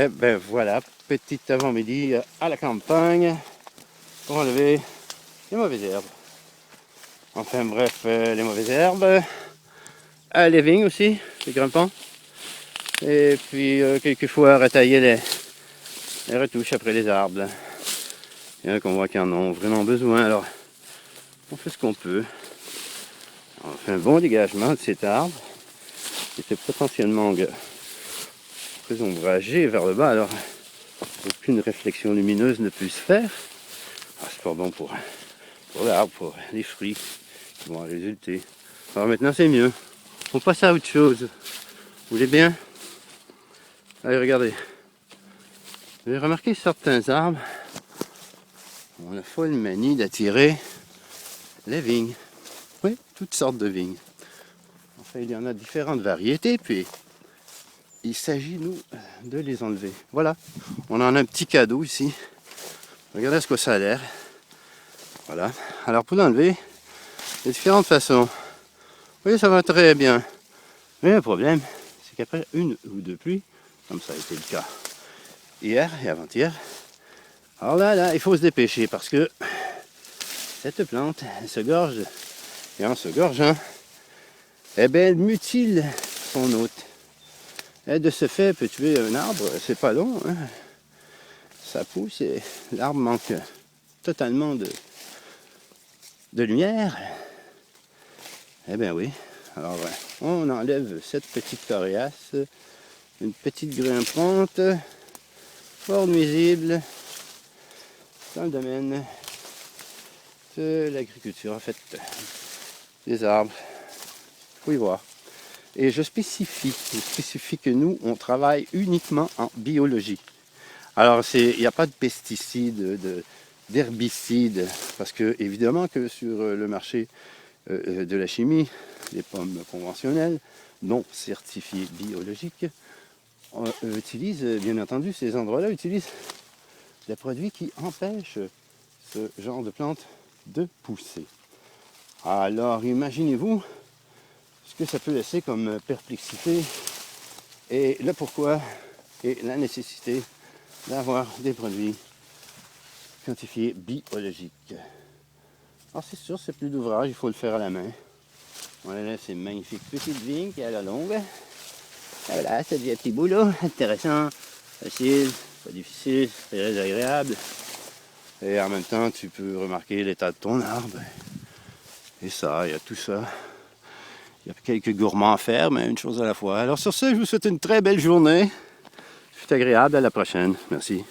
Eh ben voilà, petit avant-midi à la campagne pour enlever les mauvaises herbes. Enfin bref, les mauvaises herbes, les vignes aussi, les grimpants. Et puis quelquefois retailler les retouches après les arbres. Il y en a qu'on voit qu'ils en ont vraiment besoin, alors on fait ce qu'on peut. On fait un bon dégagement de cet arbre qui était potentiellement très ombragé vers le bas, alors aucune réflexion lumineuse ne peut se faire. C'est pas bon pour l'arbre, pour les fruits qui vont en résulter. Alors maintenant c'est mieux. On passe à autre chose. Vous voulez bien? Allez, regardez. Vous avez remarqué certains arbres ont la folle manie d'attirer les vignes. Oui, toutes sortes de vignes. Enfin, il y en a différentes variétés, puis il s'agit, nous, de les enlever. Voilà, on en a un petit cadeau ici. Regardez ce que ça a l'air. Voilà, alors pour l'enlever, il y a différentes façons. Vous voyez, ça va très bien. Mais le problème, c'est qu'après une ou deux pluies, comme ça a été le cas hier et avant-hier, alors là, il faut se dépêcher parce que cette plante, elle se gorge, et en se gorgeant, eh bien, elle mutile son hôte. Et de ce fait, peut tuer un arbre, c'est pas long, hein. Ça pousse et l'arbre manque totalement de lumière. Eh bien oui, alors on enlève cette petite coriace, une petite grimpante, fort nuisible dans le domaine de l'agriculture, en fait, des arbres. Il faut y voir. Et je spécifie que nous, on travaille uniquement en biologie. Alors, il n'y a pas de pesticides, d'herbicides, parce que évidemment que sur le marché de la chimie, les pommes conventionnelles, non certifiées biologiques, on utilise, bien entendu, ces endroits-là utilisent des produits qui empêchent ce genre de plantes de pousser. Alors, imaginez-vous ce que ça peut laisser comme perplexité et le pourquoi et la nécessité d'avoir des produits quantifiés biologiques. Alors c'est sûr, c'est plus d'ouvrage, il faut le faire à la main. Voilà ces magnifiques petites vignes qui est à la longue. Et voilà, ça devient un petit boulot, intéressant, facile, pas difficile, très agréable. Et en même temps, tu peux remarquer l'état de ton arbre. Et ça, il y a tout ça. Il y a quelques gourmands à faire, mais une chose à la fois. Alors sur ce, je vous souhaite une très belle journée. C'est agréable, à la prochaine. Merci.